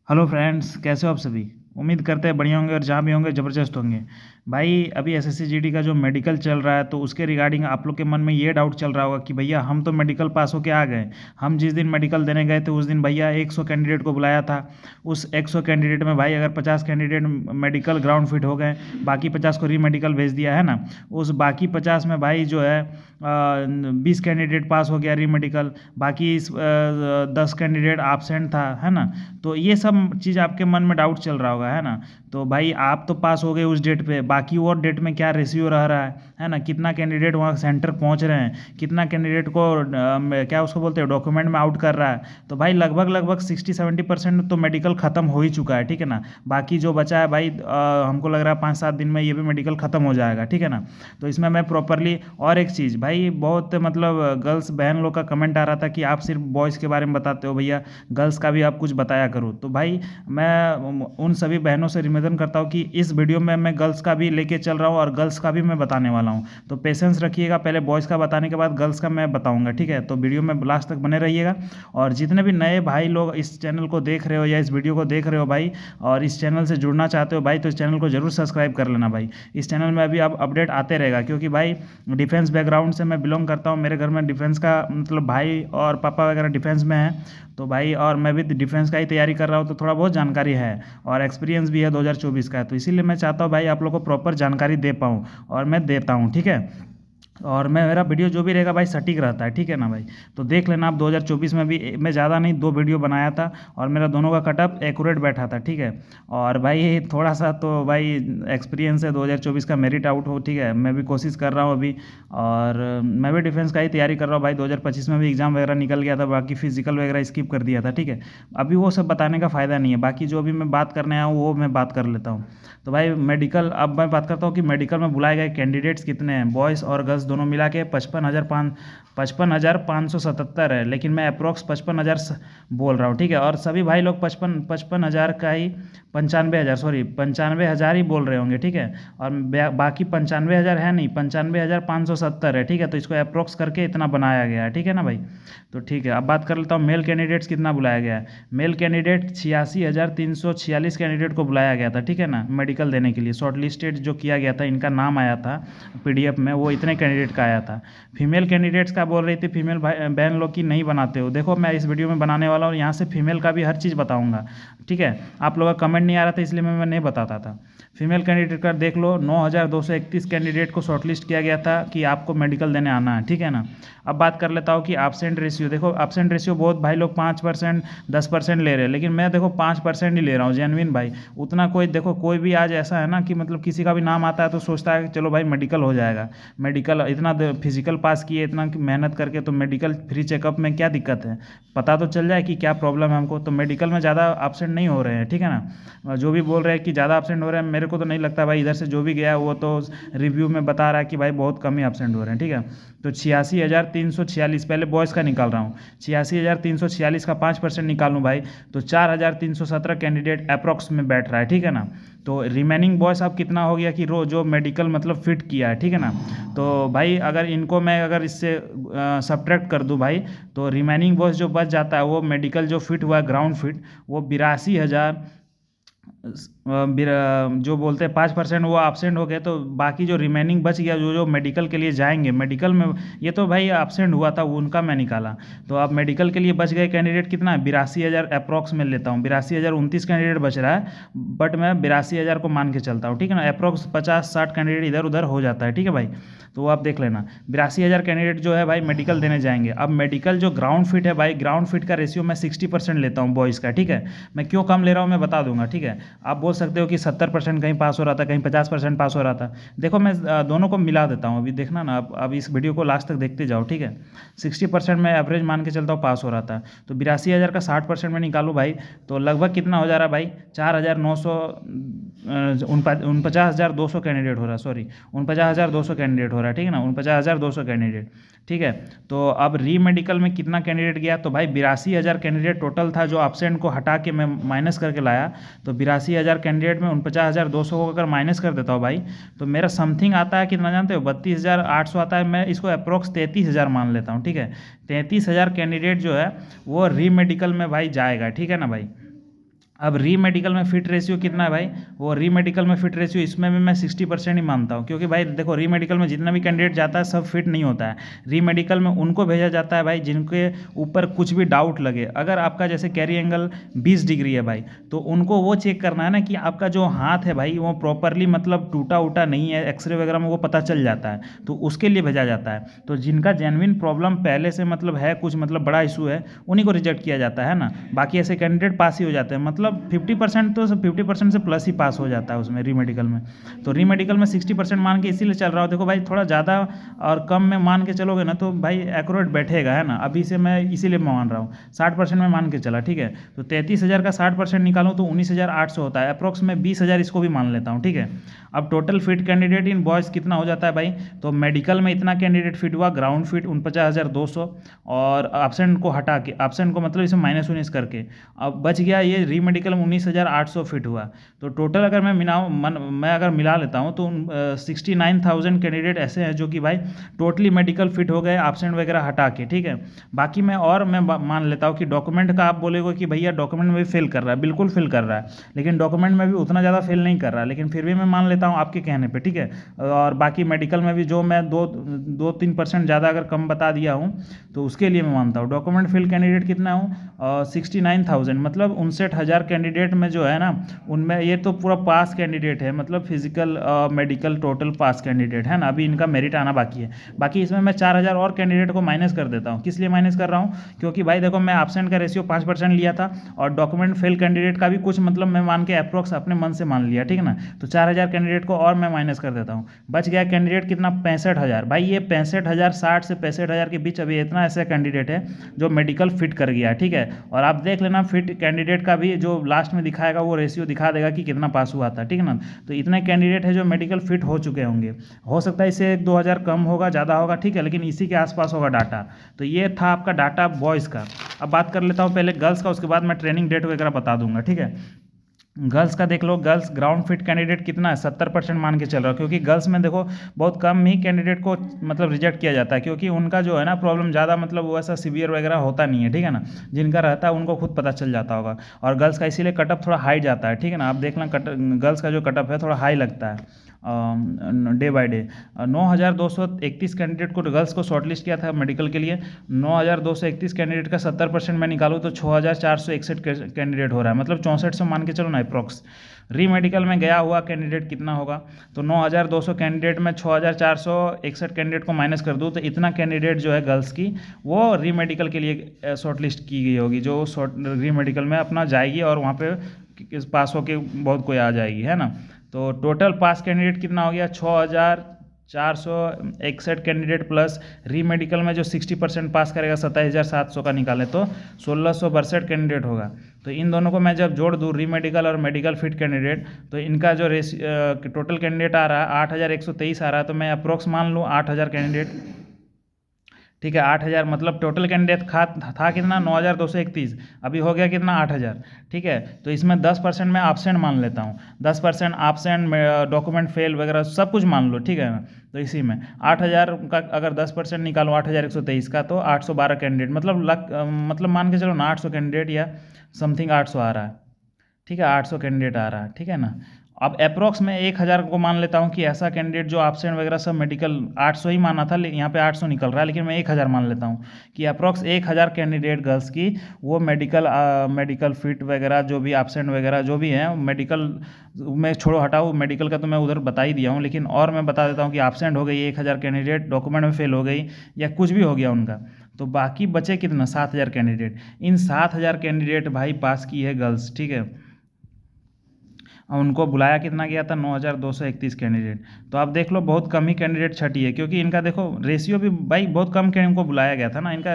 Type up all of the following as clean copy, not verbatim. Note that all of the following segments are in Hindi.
हेलो फ्रेंड्स, कैसे हो आप सभी। उम्मीद करते हैं बढ़िया होंगे और जहाँ भी होंगे ज़बरदस्त होंगे। भाई अभी एसएससी जीडी का जो मेडिकल चल रहा है तो उसके रिगार्डिंग आप लोग के मन में ये डाउट चल रहा होगा कि भैया हम तो मेडिकल पास होके आ गए। हम जिस दिन मेडिकल देने गए थे उस दिन भैया 100 कैंडिडेट को बुलाया था। उस 100 कैंडिडेट में भाई अगर 50 कैंडिडेट मेडिकल ग्राउंड फिट हो गए, बाकी 50 को री मेडिकल भेज दिया है ना। उस बाकी 50 में भाई जो है 20 कैंडिडेट पास हो गया री मेडिकल, बाकी 10 कैंडिडेट absent था, है ना। तो ये सब चीज़ आपके मन में डाउट चल रहा होगा, है ना। तो भाई आप तो पास हो गए उस डेट पे, बाकी और डेट में क्या रेशियो रह रहा है ना। कितना कैंडिडेट वहाँ सेंटर पहुँच रहे हैं, कितना कैंडिडेट को क्या उसको बोलते हैं डॉक्यूमेंट में आउट कर रहा है। तो भाई लगभग लगभग 60-70% तो मेडिकल ख़त्म हो ही चुका है, ठीक है ना। बाकी जो बचा है भाई हमको लग रहा है 5-7 दिन में ये भी मेडिकल ख़त्म हो जाएगा, ठीक है ना। तो इसमें मैं प्रॉपरली और एक चीज़ भाई बहुत मतलब गर्ल्स बहन लोग का कमेंट आ रहा था कि आप सिर्फ बॉयज़ के बारे में बताते हो भैया, गर्ल्स का भी आप कुछ बताया करो। तो भाई मैं उन सभी बहनों से निवेदन करता हूँ कि इस वीडियो में मैं गर्ल्स का भी लेके चल रहा हूँ और गर्ल्स का भी मैं बताने वाला हूँ। तो पेशेंस रखिएगा, पहले बॉयज़ का बताने के बाद गर्ल्स का मैं बताऊँगा, ठीक है। तो वीडियो में लास्ट तक बने रहिएगा। और जितने भी नए भाई लोग इस चैनल को देख रहे हो या इस वीडियो को देख रहे हो भाई, और इस चैनल से जुड़ना चाहते हो भाई, तो इस चैनल को जरूर सब्सक्राइब कर लेना भाई। इस चैनल में अभी अब अपडेट आते रहेगा, क्योंकि भाई डिफेंस बैकग्राउंड से मैं बिलोंग करता हूँ। मेरे घर में डिफेंस का मतलब भाई और पापा वगैरह डिफेंस में हैं। तो भाई और मैं भी डिफेंस का ही तैयारी कर रहा हूँ, तो थोड़ा बहुत जानकारी है और एक्सपीरियंस भी है 2024 का। तो इसीलिए मैं चाहता हूँ भाई आप लोग को प्रॉपर जानकारी दे पाऊँ, और मैं देता हूँ, ठीक है। और मैं मेरा वीडियो जो भी रहेगा भाई सटीक रहता है, ठीक है ना भाई। तो देख लेना आप 2024 में भी मैं ज़्यादा नहीं 2 वीडियो बनाया था, और मेरा दोनों का कटअप एक्यूरेट बैठा था, ठीक है। और भाई थोड़ा सा तो भाई एक्सपीरियंस है 2024 का, मेरिट आउट हो, ठीक है। मैं भी कोशिश कर रहा हूँ अभी, और मैं भी डिफेंस का ही तैयारी कर रहा हूँ भाई। 2025 में भी एग्ज़ाम वगैरह निकल गया था, बाकी फिजिकल वगैरह स्किप कर दिया था, ठीक है। अभी वो सब बताने का फ़ायदा नहीं है, बाकी जो अभी मैं बात करने आया हूँ वो मैं बात कर लेता हूँ। तो भाई मेडिकल, अब मैं बात करता हूँ कि मेडिकल में बुलाए गए कैंडिडेट्स कितने हैं, बॉयज़ और गर्ल्स दोनों मिला के 55,577 है। लेकिन मैं अप्रोक्स 55,000 बोल रहा हूँ, ठीक है। और सभी भाई लोग 55,000 का ही 95,000, सॉरी 95,000 ही बोल रहे होंगे, ठीक है। और बाकी 95,000 है नहीं, 95,570 है, ठीक है। तो इसको अप्रोक्स करके इतना बनाया गया है, ठीक है ना भाई। तो ठीक है, अब बात कर लेता हूँ मेल कैंडिडेट्स कितना बुलाया गया है। मेल कैंडिडेट 86,346 कैंडिडेट को बुलाया गया था, ठीक है ना, मेडिकल देने के लिए। शॉर्ट लिस्टेड जो किया गया था, इनका नाम आया था पीडीएफ में, वो इतने कैंडिडेट का आया था। फीमेल कैंडिडेट्स का बोल रही थी फीमेल बहन लोग की नहीं बनाते हो। देखो मैं इस वीडियो में बनाने वाला हूँ, यहाँ से फीमेल का भी हर चीज़ बताऊँगा, ठीक है। आप लोगों का कमेंट नहीं आ रहा था इसलिए मैं नहीं बताता था। फीमेल कैंडिडेट का देख लो, 9,231 कैंडिडेट को शॉर्टलिस्ट किया गया था कि आपको मेडिकल देने आना है, ठीक है ना। अब बात कर लेता हूँ कि एब्सेंट रेशियो। देखो एब्सेंट रेशियो बहुत भाई लोग 5%, 10% ले रहे हैं, लेकिन मैं देखो 5% ही ले रहा हूँ जेनविन भाई। उतना कोई देखो, कोई भी आज ऐसा है ना कि मतलब किसी का भी नाम आता है तो सोचता है कि चलो भाई मेडिकल हो जाएगा। मेडिकल इतना फिजिकल पास किए, इतना मेहनत करके, तो मेडिकल फ्री चेकअप में क्या दिक्कत है, पता तो चल जाए कि क्या प्रॉब्लम है हमको। तो मेडिकल में ज़्यादा एब्सेंट नहीं हो रहे हैं, ठीक है ना। जो भी बोल रहे हैं कि ज़्यादा एब्सेंट हो रहे हैं, मेरे को तो नहीं लगता भाई। इधर से जो भी गया वो तो रिव्यू में बता रहा है कि भाई बहुत कम ही एब्सेंट हो रहे हैं, ठीक है। तो 86,346, पहले बॉयज़ का निकाल रहा हूँ। 86,346 का 5% निकालूँ भाई, तो 4,317 कैंडिडेट अप्रॉक्स में बैठ रहा है, ठीक है ना। तो रिमेनिंग बॉयज़ अब कितना हो गया कि जो मेडिकल मतलब फिट किया है, ठीक है ना। तो भाई अगर इनको मैं अगर इससे सब्ट्रैक्ट कर दूं भाई, तो रिमेनिंग बॉयज़ जो बच जाता है वो मेडिकल जो फिट हुआ है ग्राउंड फिट, वो 82,000 जो बोलते हैं 5% वो absent हो गए। तो बाकी जो रिमेनिंग बच गया, जो जो मेडिकल के लिए जाएंगे, मेडिकल में ये तो भाई absent हुआ था उनका मैं निकाला। तो अब मेडिकल के लिए बच गए कैंडिडेट कितना है, 82,000 अप्रॉक्स में लेता हूँ। 82,029 कैंडिडेट बच रहा है, बट मैं 82,000 को मान के चलता हूँ, ठीक है ना। अप्रॉक्स 50-60 कैंडिडेट इधर उधर हो जाता है, ठीक है भाई। तो वो आप देख लेना, 82,000 कैंडिडेट जो है भाई मेडिकल देने जाएंगे। अब मेडिकल जो ग्राउंड फिट है भाई, ग्राउंड फिट का रेशियो मैं 60% लेता हूँ बॉयज़ का, ठीक है। मैं क्यों कम ले रहा हूँ मैं बता दूंगा, ठीक है। आप बोल सकते हो कि 70% कहीं पास हो रहा था, कहीं 50% पास हो रहा था। देखो मैं दोनों को मिला देता हूँ, अभी देखना ना, अब इस वीडियो को लास्ट तक देखते जाओ, ठीक है। 60% में एवरेज मान के चलता हूँ पास हो रहा था। तो 82,000 का 60% में निकालूँ भाई, तो लगभग कितना हो जा रहा है भाई, 4,900 49,200 कैंडिडेट हो रहा है, सॉरी 49,200 कैंडिडेट हो रहा है, ठीक है ना, 49,200 कैंडिडेट, ठीक है। तो अब री मेडिकल में कितना कैंडिडेट गया, तो भाई 82,000 कैंडिडेट टोटल था, जो एब्सेंट को हटा के मैं माइनस करके लाया। तो 82,000 कैंडिडेट में 49,200 को अगर माइनस कर देता हूँ भाई, तो मेरा समथिंग आता है कितना जानते हो, 32,800 आता है। मैं इसको अप्रोक्स 33,000 मान लेता हूँ, ठीक है। 33,000 कैंडिडेट जो है वो री मेडिकल में भाई जाएगा, ठीक है ना भाई। अब री मेडिकल में फिट रेशियो कितना है भाई, वो री मेडिकल में फिट रेशियो इसमें भी मैं 60% ही मानता हूँ, क्योंकि भाई देखो री मेडिकल में जितना भी कैंडिडेट जाता है सब फिट नहीं होता है। री मेडिकल में उनको भेजा जाता है भाई जिनके ऊपर कुछ भी डाउट लगे। अगर आपका जैसे कैरी एंगल 20 डिग्री है भाई, तो उनको वो चेक करना है ना कि आपका जो हाथ है भाई वो प्रॉपरली मतलब टूटा उटा नहीं है, एक्सरे वगैरह में वो पता चल जाता है, तो उसके लिए भेजा जाता है। तो जिनका जेन्युइन प्रॉब्लम पहले से मतलब है, कुछ मतलब बड़ा इशू है, उन्हीं को रिजेक्ट किया जाता है ना। बाकी ऐसे कैंडिडेट पास ही हो जाते हैं, मतलब 50% तो 50% से प्लस ही पास हो जाता है उसमें री मेडिकल में। तो री मेडिकल में 60% मान के इसीलिए चल रहा हूँ। देखो भाई थोड़ा ज़्यादा और कम में मान के चलोगे ना तो भाई एक्यूरेट बैठेगा, है ना। अभी से मैं इसीलिए मान रहा हूँ 60% में मान के चला, ठीक है। तो 33,000 का 60% निकालूँ तो 19,800 होता है, अप्रॉक्स में 20,000 इसको भी मान लेता हूँ, ठीक है। अब total fit candidate in boys कितना हो जाता है भाई, तो मेडिकल में इतना कैंडिडेट फिट हुआ, ग्राउंड फिट 49,200, और एब्सेंट को हटा के, एब्सेंट को मतलब इसे -19 करके अब बच गया ये री मेडिकल में 19,800 फिट हुआ। तो टोटल अगर मैं अगर मिला लेता हूँ तो 69,000 कैंडिडेट ऐसे हैं जो कि भाई टोटली मेडिकल फिट हो गए, एब्सेंट वगैरह हटा के, ठीक है। बाकी मैं मान लेता हूँ कि डॉक्यूमेंट का आप बोलेगे कि भैया डॉक्यूमेंट में भी फेल कर रहा है, बिल्कुल फेल कर रहा है, लेकिन डॉक्यूमेंट में भी उतना ज़्यादा फेल नहीं कर रहा है, लेकिन फिर भी मैं मान लेता हूँ आपके कहने पे, ठीक है। और बाकी मेडिकल में भी जो मैं 2-3% ज़्यादा अगर कम बता दिया हूँ तो उसके लिए मैं मानता हूँ। डॉक्यूमेंट फेल कैंडिडेट कितना हूँ 69,000, मतलब 59,000 कैंडिडेट में जो है ना, उनमें ये तो पूरा पास कैंडिडेट है, मतलब फिजिकल मेडिकल टोटल पास कैंडिडेट है ना। अभी इनका मेरिट आना बाकी है। बाकी इसमें मैं 4,000 और कैंडिडेट को माइनस कर देता हूँ। किस लिए माइनस कर रहा हूँ, क्योंकि भाई देखो मैं एब्सेंट का रेशियो 5% लिया था, और डॉक्यूमेंट फेल कैंडिडेट का भी कुछ मतलब मैं मान के अप्रॉक्स अपने मन से मान लिया, ठीक है ना। तो 4,000 कैंडिडेट को और मैं माइनस कर देता हूँ। बच गया कैंडिडेट कितना, 65,000। भाई ये 65,000, 60 से 65,000 के बीच अभी इतना ऐसा कैंडिडेट है जो मेडिकल फिट कर गया है, ठीक है। और आप देख लेना फिट कैंडिडेट का भी जो लास्ट में दिखाएगा वो रेशियो दिखा देगा कि कितना पास हुआ था, ठीक है ना। तो इतने कैंडिडेट है जो मेडिकल फिट हो चुके होंगे। हो सकता है इससे 1-2 हज़ार कम होगा, ज़्यादा होगा, ठीक है, लेकिन इसी के आसपास होगा डाटा। तो ये था आपका डाटा बॉयज़ का। अब बात कर लेता हूँ पहले गर्ल्स का, उसके बाद मैं ट्रेनिंग डेट वगैरह बता दूंगा, ठीक है। गर्ल्स का देख लो, गर्ल्स ग्राउंड फिट कैंडिडेट कितना है, 70% मान के चल रहा है, क्योंकि गर्ल्स में देखो बहुत कम ही कैंडिडेट को मतलब रिजेक्ट किया जाता है, क्योंकि उनका जो है ना प्रॉब्लम ज़्यादा मतलब वो ऐसा सीवियर वगैरह होता नहीं है, ठीक है ना। जिनका रहता है उनको खुद पता चल जाता होगा। और गर्ल्स का इसीलिए कटअप थोड़ा हाई जाता है, ठीक है ना। आप देखना गर्ल्स का जो कटअप है थोड़ा हाई लगता है डे बाय डे। 9,231 कैंडिडेट को गर्ल्स को शॉर्टलिस्ट किया था मेडिकल के लिए। 9,231 कैंडिडेट का 70% मैं निकालूँ तो 6,461 कैंडिडेट हो रहा है, मतलब 6400 मान के चलो ना अप्रॉक्स। री मेडिकल में गया हुआ कैंडिडेट कितना होगा, तो 9,200 कैंडिडेट में 6,461 कैंडिडेट को माइनस कर दूँ तो इतना कैंडिडेट जो है गर्ल्स की वो री मेडिकल के लिए शॉर्टलिस्ट की गई होगी, जो री मेडिकल में अपना जाएगी और वहाँ पे पास होके बहुत कोई आ जाएगी, है ना। तो टोटल पास कैंडिडेट कितना हो गया, 6,461 कैंडिडेट प्लस री मेडिकल में जो 60% पास करेगा 27,700 का निकाले तो 1,662 कैंडिडेट होगा। तो इन दोनों को मैं जब जोड़ दूँ री मेडिकल और मेडिकल फिट कैंडिडेट, तो इनका जो टोटल कैंडिडेट आ रहा है 8,123 आ रहा है। तो मैं अप्रोक्स मान लूँ 8,000 कैंडिडेट, ठीक है। 8,000 मतलब टोटल कैंडिडेट था कितना, 9,231, अभी हो गया कितना 8,000, ठीक है। तो इसमें 10% मैं एब्सेंट मान लेता हूँ, 10% एब्सेंट, डॉक्यूमेंट फेल वगैरह सब कुछ मान लो, ठीक है ना। तो इसी में 8,000 का अगर 10% निकालो 8,123 का तो 812 कैंडिडेट, मतलब मान के चलो ना 800 कैंडिडेट या समथिंग 800 आ रहा है, ठीक है। 800 कैंडिडेट आ रहा है, ठीक है ना। अब अप्रॉक्स में 1,000 को मान लेता हूँ कि ऐसा कैंडिडेट जो एब्सेंट वगैरह सब मेडिकल 800 ही माना था, लेकिन यहाँ पे 800 निकल रहा है, लेकिन मैं 1,000 मान लेता हूँ कि अप्रॉक्स 1,000 कैंडिडेट गर्ल्स की वो मेडिकल फिट वगैरह जो भी एब्सेंट वगैरह जो भी हैं मेडिकल में, छोड़ो हटाओ मेडिकल का तो मैं उधर बता ही दिया हूँ, लेकिन और मैं बता देता हूँ कि एब्सेंट हो गई 1,000 कैंडिडेट, डॉक्यूमेंट में फेल हो गई या कुछ भी हो गया उनका, तो बाकी बचे कितना 7,000 कैंडिडेट। इन 7,000 कैंडिडेट भाई पास की है गर्ल्स, ठीक है। उनको बुलाया कितना गया था, 9,231 कैंडिडेट। तो आप देख लो बहुत कम ही कैंडिडेट छटी है, क्योंकि इनका देखो रेशियो भी भाई बहुत कम कैंडिडेट को बुलाया गया था ना, इनका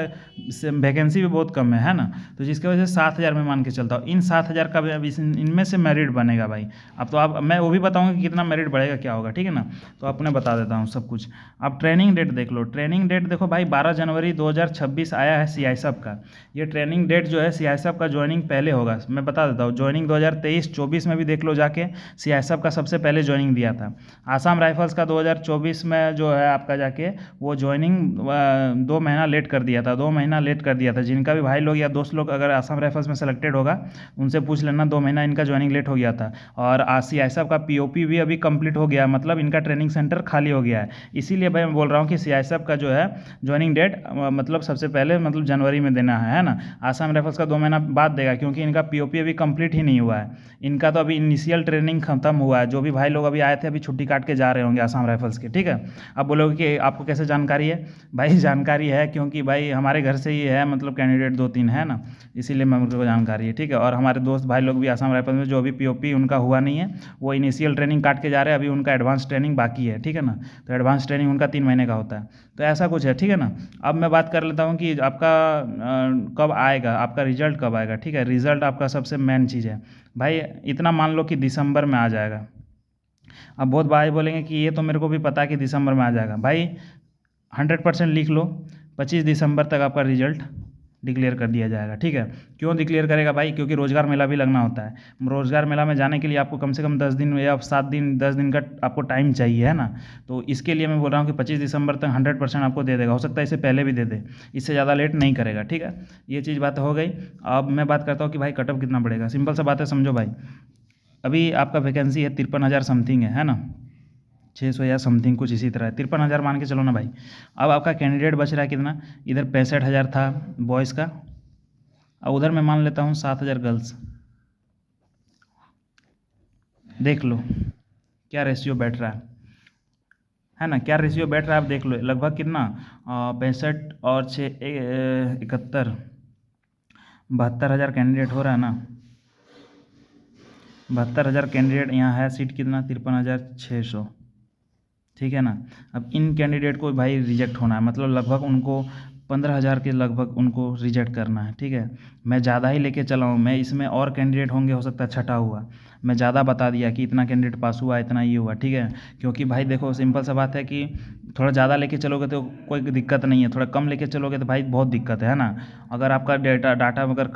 वैकेंसी भी बहुत कम है ना। तो जिसकी वजह से 7,000 में मान के चलता हूँ। इन 7,000 का भी इनमें से मेरिट बनेगा भाई। अब तो आप मैं वो भी बताऊँगा कि कितना मेरिट बढ़ेगा क्या होगा, ठीक है ना। तो आपने बता देता हूँ सब कुछ। अब ट्रेनिंग डेट देख लो, ट्रेनिंग डेट देखो भाई 12 जनवरी 2026 आया है CISAB का। ये ट्रेनिंग डेट जो है CISAB का ज्वाइनिंग पहले होगा, मैं बता देता हूँ। ज्वाइनिंग 2023-24 में भी देख लो जाके सीआईएसएफ का सबसे पहले ज्वाइनिंग दिया था। आसाम राइफल्स का 2024 में जो है आपका जाके वो ज्वाइनिंग 2 महीना लेट कर दिया था, 2 महीना लेट कर दिया था। जिनका भी भाई लोग या दोस्त लोग अगर आसाम राइफल्स में सेलेक्टेड होगा उनसे पूछ लेना, 2 महीना इनका ज्वाइनिंग लेट हो गया था। और सीआईएसएफ का पीओपी भी अभी कंप्लीट हो गया, मतलब इनका ट्रेनिंग सेंटर खाली हो गया है। इसीलिए भाई मैं बोल रहा हूँ कि सीआईएसएफ का जो है ज्वाइनिंग डेट मतलब सबसे पहले मतलब जनवरी में देना है ना। आसाम राइफल्स का 2 महीना बाद देगा, क्योंकि इनका पीओपी अभी कंप्लीट ही नहीं हुआ है। इनका तो अभी इनिशियल ट्रेनिंग खत्म हुआ है। जो भी भाई लोग अभी आए थे अभी छुट्टी काट के जा रहे होंगे आसाम राइफल्स के, ठीक है। अब बोलोगे कि आपको कैसे जानकारी है? भाई जानकारी है क्योंकि भाई हमारे घर से ही है, मतलब कैंडिडेट 2-3 है ना, इसीलिए मेरे को जानकारी है, ठीक है। और हमारे दोस्त भाई लोग भी आसाम राइफल्स में जो अभी पीओपी उनका हुआ नहीं है वो इनिशियल ट्रेनिंग काट के जा रहे हैं, अभी उनका एडवांस ट्रेनिंग बाकी है, ठीक है ना। तो एडवांस ट्रेनिंग उनका 3 महीने का होता है, तो ऐसा कुछ है, ठीक है ना। अब मैं बात कर लेता हूँ कि आपका कब आएगा, आपका रिजल्ट कब आएगा, ठीक है। रिजल्ट आपका सबसे मेन चीज़ है भाई। इतना मान लो कि दिसंबर में आ जाएगा। अब बहुत भाई बोलेंगे कि ये तो मेरे को भी पता है कि दिसंबर में आ जाएगा। भाई 100% लिख लो, 25 दिसंबर तक आपका रिजल्ट डिक्लेयर कर दिया जाएगा, ठीक है। क्यों डिक्लेयर करेगा भाई? क्योंकि रोज़गार मेला भी लगना होता है। रोज़गार मेला में जाने के लिए आपको कम से कम 10 दिन या 7 दिन 10 दिन का आपको टाइम चाहिए, है ना। तो इसके लिए मैं बोल रहा हूँ कि 25 दिसंबर तक 100% आपको दे देगा। हो सकता है इससे पहले भी दे दे, इससे ज़्यादा लेट नहीं करेगा, ठीक है। ये चीज़ बात हो गई। अब मैं बात करता हूँ कि भाई कटअप कितना बढ़ेगा। सिंपल सा बात है, समझो भाई। अभी आपका वैकेंसी है 53,000 समथिंग है ना, 600 या समथिंग कुछ इसी तरह है, 53,000 मान के चलो ना भाई। अब आपका कैंडिडेट बच रहा है कितना? इधर 65,000 था बॉयज़ का, और उधर मैं मान लेता हूँ 7,000 गर्ल्स। देख लो क्या रेशियो बैठ रहा है ना, क्या रेशियो बैठ रहा है आप देख लो। लगभग कितना 65 और 6 71 72,000 कैंडिडेट हो रहा है ना। 72,000 कैंडिडेट यहाँ है, सीट कितना 53,600, ठीक है ना। अब इन कैंडिडेट को भाई रिजेक्ट होना है, मतलब लगभग उनको 15,000 के लगभग उनको रिजेक्ट करना है, ठीक है। मैं ज़्यादा ही लेके चला हूँ, मैं इसमें और कैंडिडेट होंगे, हो सकता है छठा हुआ, मैं ज़्यादा बता दिया कि इतना कैंडिडेट पास हुआ, इतना ये हुआ, ठीक है। क्योंकि भाई देखो सिंपल सा बात है कि थोड़ा ज़्यादा लेके चलोगे तो कोई दिक्कत नहीं है, थोड़ा कम लेके चलोगे तो भाई बहुत दिक्कत है ना। अगर आपका डाटा अगर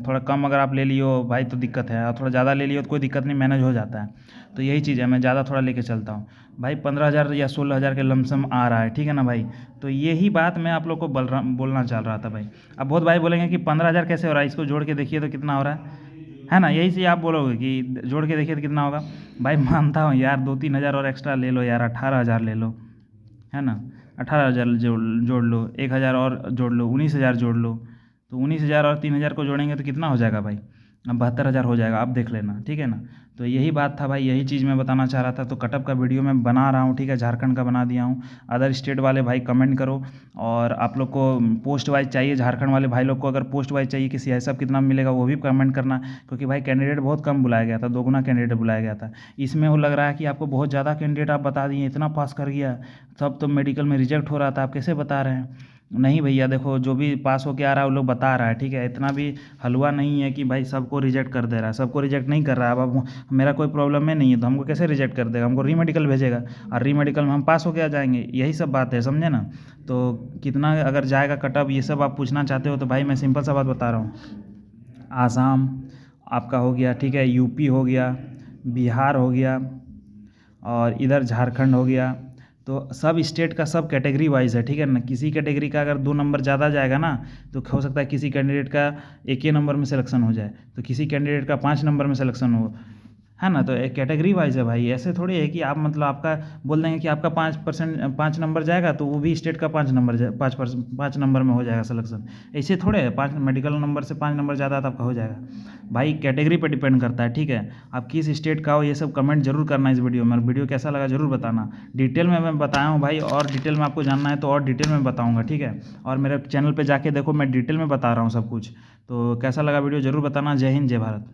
थोड़ा कम अगर आप ले लियो भाई तो दिक्कत है, और थोड़ा ज़्यादा ले लियो तो कोई दिक्कत नहीं, मैनेज हो जाता है। तो यही चीज़ है, मैं ज़्यादा थोड़ा लेके चलता हूँ भाई। 15,000 या 16,000 के लमसम आ रहा है, ठीक है ना भाई। तो यही बात मैं आप लोग को बोलना चाह रहा था भाई। अब बहुत भाई बोलेंगे कि 15,000 कैसे हो रहा है, इसको जोड़ के देखिए तो कितना हो रहा है ना। यही चीज़ आप बोलोगे कि जोड़ के देखिए तो कितना होगा। भाई मानता हूँ यार, 2-3 हज़ार और एक्स्ट्रा ले लो यार, 18,000 ले लो, है ना। 18,000 जोड़ लो, 1,000 और जोड़ लो, 19,000 जोड़ लो। तो 19,000 और 3,000 को जोड़ेंगे तो कितना हो जाएगा भाई? अब 72,000 हो जाएगा, आप देख लेना, ठीक है ना। तो यही बात था भाई, यही चीज़ मैं बताना चाह रहा था। तो कटअप का वीडियो मैं बना रहा हूँ, ठीक है, झारखंड का बना दिया हूँ। अदर स्टेट वाले भाई कमेंट करो, और आप लोग को पोस्ट वाइज चाहिए, झारखंड वाले भाई लोग को अगर पोस्ट वाइज चाहिए कि सीआईएसएफ कितना मिलेगा वो भी कमेंट करना। क्योंकि भाई कैंडिडेट बहुत कम बुलाया गया था, 2 गुना कैंडिडेट बुलाया गया था। इसमें वो लग रहा है कि आपको बहुत ज़्यादा कैंडिडेट आप बता दिए, इतना पास कर गया, सब तो मेडिकल में रिजेक्ट हो रहा था, आप कैसे बता रहे हैं? नहीं भैया देखो, जो भी पास होके आ रहा है वो लोग बता रहा है, ठीक है। इतना भी हलवा नहीं है कि भाई सबको रिजेक्ट कर दे रहा है, सबको रिजेक्ट नहीं कर रहा है। अब मेरा कोई प्रॉब्लम में नहीं है तो हमको कैसे रिजेक्ट कर देगा? हमको रीमेडिकल भेजेगा, और रीमेडिकल में हम पास होके आ जाएंगे, यही सब बात है, समझे ना। तो कितना अगर जाएगा कटअप ये सब आप पूछना चाहते हो तो भाई मैं सिंपल सा बात बता रहा हूँ। आसाम आपका हो गया, ठीक है, यूपी हो गया, बिहार हो गया, और इधर झारखंड हो गया। तो सब स्टेट का सब कैटेगरी वाइज है, ठीक है ना। किसी कैटेगरी का अगर 2 नंबर ज़्यादा जाएगा ना तो हो सकता है किसी कैंडिडेट का 1 ही नंबर में सिलेक्शन हो जाए, तो किसी कैंडिडेट का 5 नंबर में सिलेक्शन हो, है ना। तो एक कैटेगरी वाइज है भाई, ऐसे थोड़ी है कि आप मतलब आपका बोल देंगे कि आपका 5 नंबर जाएगा तो वो भी स्टेट का 5 नंबर 5 नंबर में हो जाएगा सिलेक्शन। ऐसे थोड़े है, 5 मेडिकल नंबर से 5 नंबर ज़्यादा तो आपका हो जाएगा। भाई कैटेगरी पे डिपेंड करता है, ठीक है। आप किस स्टेट का हो ये सब कमेंट जरूर करना इस वीडियो में, और वीडियो कैसा लगा जरूर बताना। डिटेल में मैं बताया हूँ भाई, और डिटेल में आपको जानना है तो और डिटेल में बताऊँगा, ठीक है। और मेरे चैनल पर जाके देखो, मैं डिटेल में बता रहा हूँ सब कुछ। तो कैसा लगा वीडियो जरूर बताना। जय हिंद, जय भारत।